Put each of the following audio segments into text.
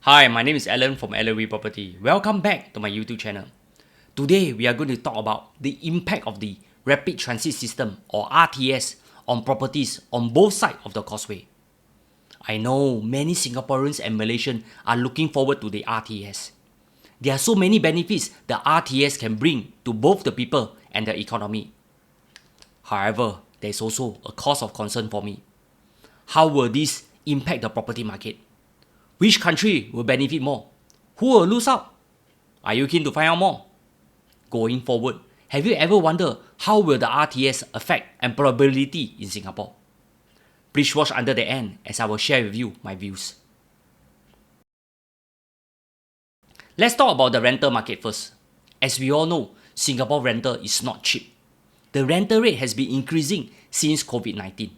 Hi, my name is Alan from LOE Property. Welcome back to my YouTube channel. Today, we are going to talk about the impact of the Rapid Transit System or RTS on properties on both sides of the Causeway. I know many Singaporeans and Malaysians are looking forward to the RTS. There are so many benefits the RTS can bring to both the people and the economy. However, there is also a cause of concern for me. How will this impact the property market? Which country will benefit more? Who will lose out? Are you keen to find out more? Going forward, have you ever wondered how will the RTS affect employability in Singapore? Please watch until the end as I will share with you my views. Let's talk about the rental market first. As we all know, Singapore rental is not cheap. The rental rate has been increasing since COVID-19.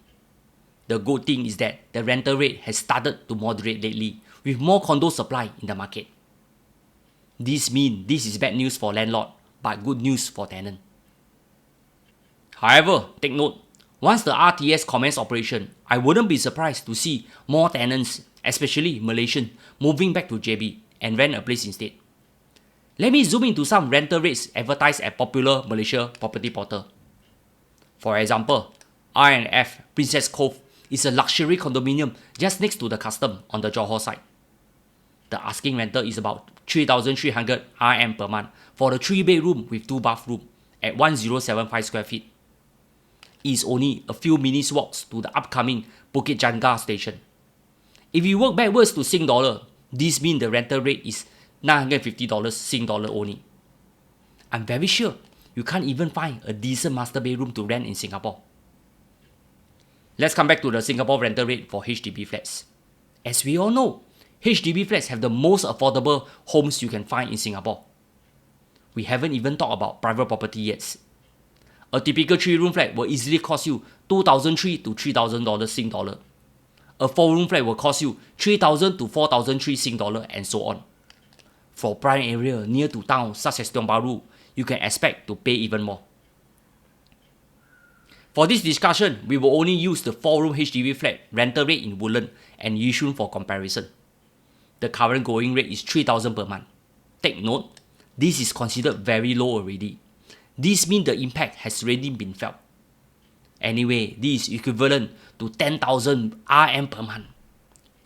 The good thing is that the rental rate has started to moderate lately with more condo supply in the market. This means this is bad news for landlord but good news for tenant. However, take note, once the RTS commence operation, I wouldn't be surprised to see more tenants, especially Malaysian, moving back to JB and rent a place instead. Let me zoom into some rental rates advertised at popular Malaysia property portal. For example, R&F Princess Cove is a luxury condominium just next to the custom on the Johor side. The asking rental is about 3,300 RM per month for the 3-bedroom with 2 bathrooms at 1075 square feet. It is only a few minutes walks to the upcoming Bukit Jangga station. If you work backwards to Sing dollar, this means the rental rate is $950 Sing dollar only. I'm very sure you can't even find a decent master bedroom to rent in Singapore. Let's come back to the Singapore rental rate for HDB flats. As we all know, HDB flats have the most affordable homes you can find in Singapore. We haven't even talked about private property yet. A typical 3-room flat will easily cost you $2,300 to $3,000 Sing dollar. A 4-room flat will cost you $3,000 to $4,300 Sing dollar and so on. For prime area near to towns such as Bharu, you can expect to pay even more. For this discussion, we will only use the 4-room HDB flat rental rate in Woodland and Yishun for comparison. The current going rate is $3,000 per month. Take note, this is considered very low already. This means the impact has already been felt. Anyway, this is equivalent to 10,000 RM per month.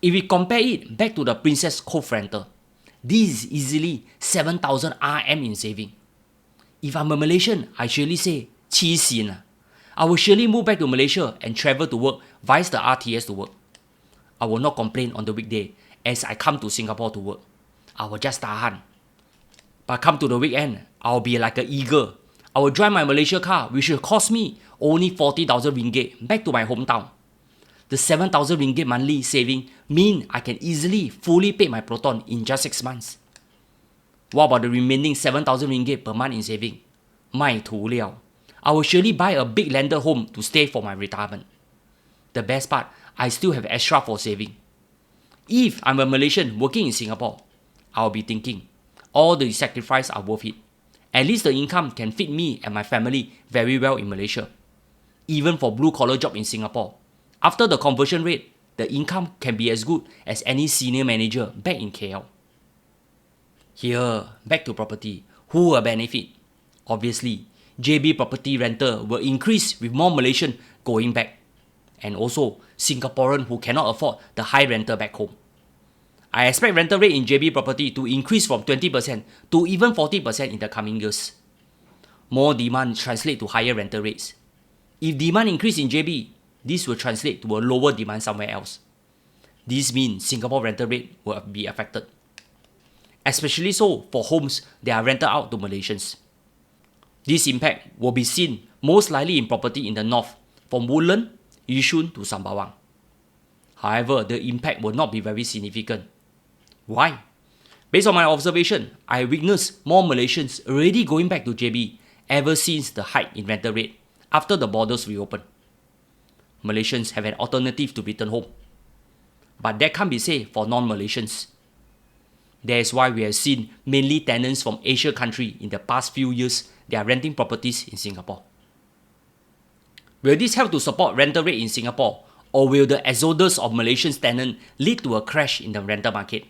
If we compare it back to the Princess Cove rental, this is easily 7,000 RM in saving. If I'm a Malaysian, I surely say, 黐線啊. I will surely move back to Malaysia and travel to work via the RTS to work. I will not complain on the weekday as I come to Singapore to work. I will just tahan. But come to the weekend, I will be like an eagle. I will drive my Malaysia car, which will cost me only 40,000 ringgit back to my hometown. The 7,000 ringgit monthly saving mean I can easily fully pay my Proton in just 6 months. What about the remaining 7,000 ringgit per month in saving? 卖涂料. I will surely buy a big landed home to stay for my retirement. The best part, I still have extra for saving. If I'm a Malaysian working in Singapore, I'll be thinking, all the sacrifices are worth it. At least the income can feed me and my family very well in Malaysia. Even for blue-collar job in Singapore, after the conversion rate, the income can be as good as any senior manager back in KL. Here, back to property, who will benefit? Obviously, JB property rental will increase with more Malaysian going back, and also Singaporean who cannot afford the high rental back home. I expect rental rate in JB property to increase from 20% to even 40% in the coming years. More demand translate to higher rental rates. If demand increase in JB, this will translate to a lower demand somewhere else. This means Singapore rental rate will be affected. Especially so for homes that are rented out to Malaysians. This impact will be seen most likely in property in the north, from Woodland, Yishun to Sembawang. However, the impact will not be very significant. Why? Based on my observation, I witnessed more Malaysians already going back to JB ever since the hike in rental rate after the borders reopened. Malaysians have an alternative to return home. But that can't be said for non-Malaysians. That is why we have seen mainly tenants from Asia country in the past few years that are renting properties in Singapore. Will this help to support rental rate in Singapore, or will the exodus of Malaysian tenants lead to a crash in the rental market?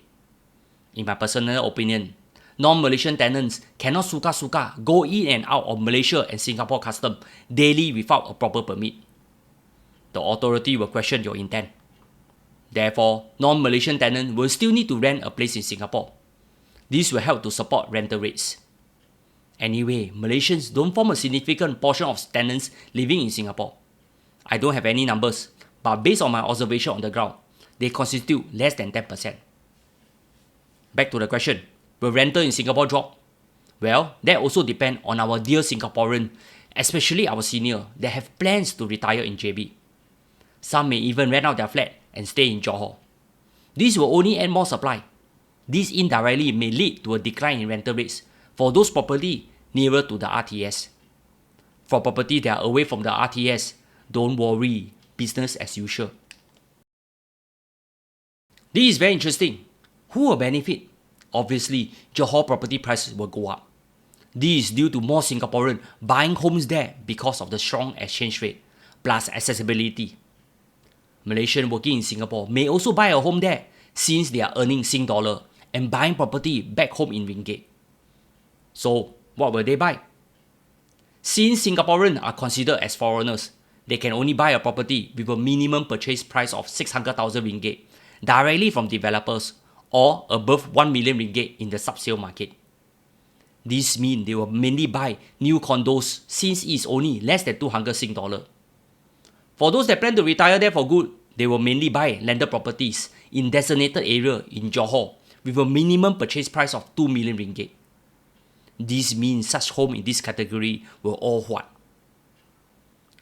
In my personal opinion, non-Malaysian tenants cannot suka-suka go in and out of Malaysia and Singapore custom daily without a proper permit. The authority will question your intent. Therefore, non-Malaysian tenants will still need to rent a place in Singapore. This will help to support rental rates. Anyway, Malaysians don't form a significant portion of tenants living in Singapore. I don't have any numbers, but based on my observation on the ground, they constitute less than 10%. Back to the question, will rental in Singapore drop? Well, that also depends on our dear Singaporean, especially our senior, that have plans to retire in JB. Some may even rent out their flat and stay in Johor. This will only add more supply. This indirectly may lead to a decline in rental rates for those property nearer to the RTS. For property that are away from the RTS, don't worry, business as usual. This is very interesting. Who will benefit? Obviously, Johor property prices will go up. This is due to more Singaporeans buying homes there because of the strong exchange rate, plus accessibility. Malaysians working in Singapore may also buy a home there since they are earning Sing dollar and buying property back home in ringgit. So, what will they buy? Since Singaporeans are considered as foreigners, they can only buy a property with a minimum purchase price of 600,000 ringgit directly from developers or above 1 million ringgit in the sub-sale market. This means they will mainly buy new condos since it is only less than 200 Sing dollar. For those that plan to retire there for good, they will mainly buy landed properties in designated area in Johor with a minimum purchase price of 2 million ringgit. This means such home in this category will all what?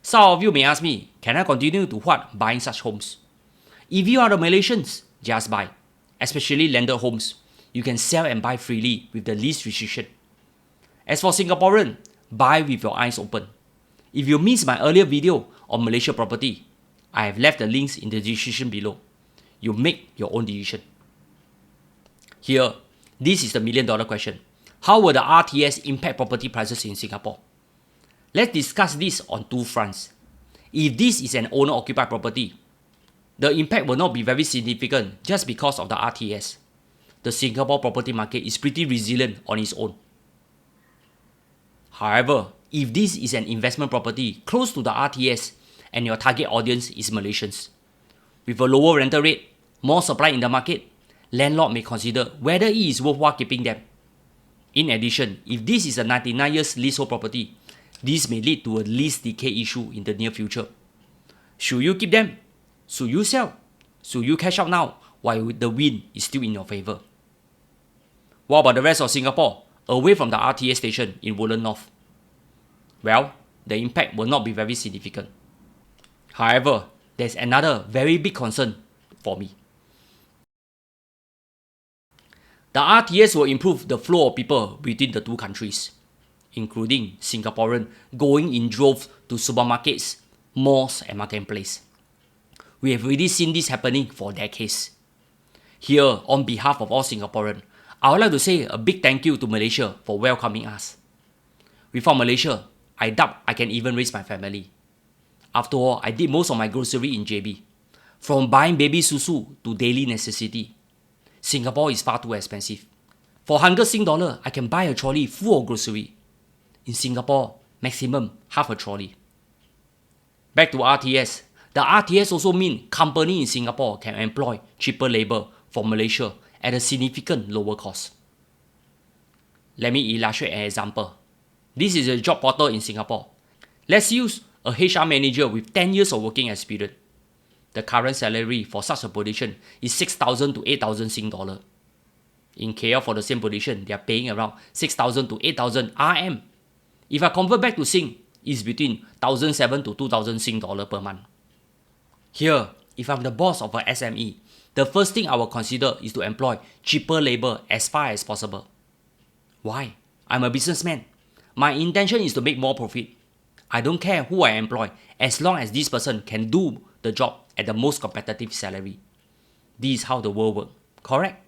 Some of you may ask me, can I continue to what buying such homes? If you are the Malaysians, just buy. Especially landed homes, you can sell and buy freely with the least restriction. As for Singaporean, buy with your eyes open. If you missed my earlier video on Malaysia property, I have left the links in the description below. You make your own decision. Here, this is the million-dollar question. How will the RTS impact property prices in Singapore? Let's discuss this on two fronts. If this is an owner-occupied property, the impact will not be very significant just because of the RTS. The Singapore property market is pretty resilient on its own. However, if this is an investment property close to the RTS and your target audience is Malaysians, with a lower rental rate, more supply in the market, landlord may consider whether it is worthwhile keeping them. In addition, if this is a 99 years leasehold property, this may lead to a lease decay issue in the near future. Should you keep them? Should you sell? Should you cash out now while the wind is still in your favor? What about the rest of Singapore, away from the RTS station in Woodlands North? Well, the impact will not be very significant. However, there's another very big concern for me. The RTS will improve the flow of people between the two countries, including Singaporeans going in droves to supermarkets, malls and marketplaces. We have already seen this happening for decades. Here, on behalf of all Singaporeans, I would like to say a big thank you to Malaysia for welcoming us. Without Malaysia, I doubt I can even raise my family. After all, I did most of my grocery in JB. From buying baby susu to daily necessity, Singapore is far too expensive. For 100 Sing dollar, I can buy a trolley full of grocery. In Singapore, maximum half a trolley. Back to RTS. The RTS also means companies in Singapore can employ cheaper labor from Malaysia at a significant lower cost. Let me illustrate an example. This is a job portal in Singapore. Let's use a HR manager with 10 years of working experience. The current salary for such a position is 6,000 to 8,000 Sing dollar. In KL for the same position, they are paying around 6,000 to 8,000 RM. If I convert back to Sing, it's between 1,700 to 2,000 Sing dollar per month. Here, if I'm the boss of a SME, the first thing I will consider is to employ cheaper labor as far as possible. Why? I'm a businessman. My intention is to make more profit. I don't care who I employ as long as this person can do the job at the most competitive salary. This is how the world works, correct?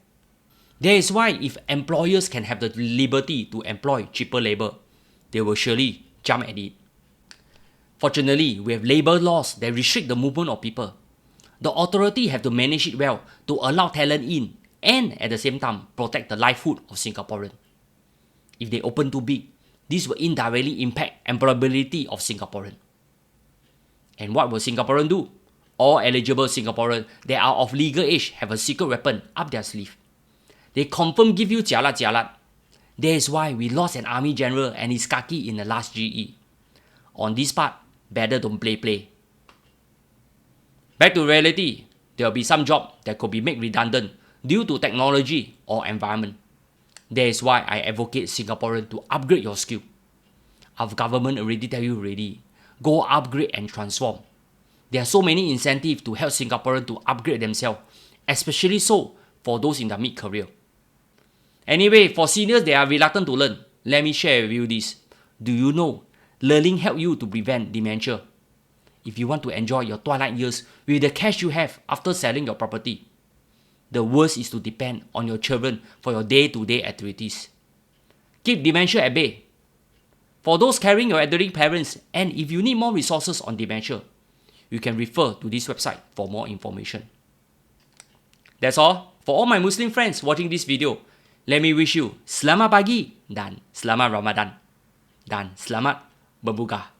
That is why if employers can have the liberty to employ cheaper labor, they will surely jump at it. Fortunately, we have labor laws that restrict the movement of people. The authority have to manage it well to allow talent in and at the same time protect the livelihood of Singaporean. If they open too big, this will indirectly impact employability of Singaporean. And what will Singaporean do? All eligible Singaporeans that are of legal age have a secret weapon up their sleeve. They confirm give you jialat. That is why we lost an army general and his khaki in the last GE. On this part, better don't play. Back to reality, there will be some jobs that could be made redundant due to technology or environment. That is why I advocate Singaporeans to upgrade your skill. Our government already tell you already, go upgrade and transform. There are so many incentives to help Singaporeans to upgrade themselves, especially so for those in the mid-career. Anyway, for seniors that are reluctant to learn, let me share with you this. Do you know, learning helps you to prevent dementia? If you want to enjoy your twilight years with the cash you have after selling your property, the worst is to depend on your children for your day-to-day activities. Keep dementia at bay. For those carrying your elderly parents, and if you need more resources on dementia, you can refer to this website for more information. That's all. For all my Muslim friends watching this video, let me wish you Selamat Pagi dan Selamat Ramadan dan Selamat Berbuka.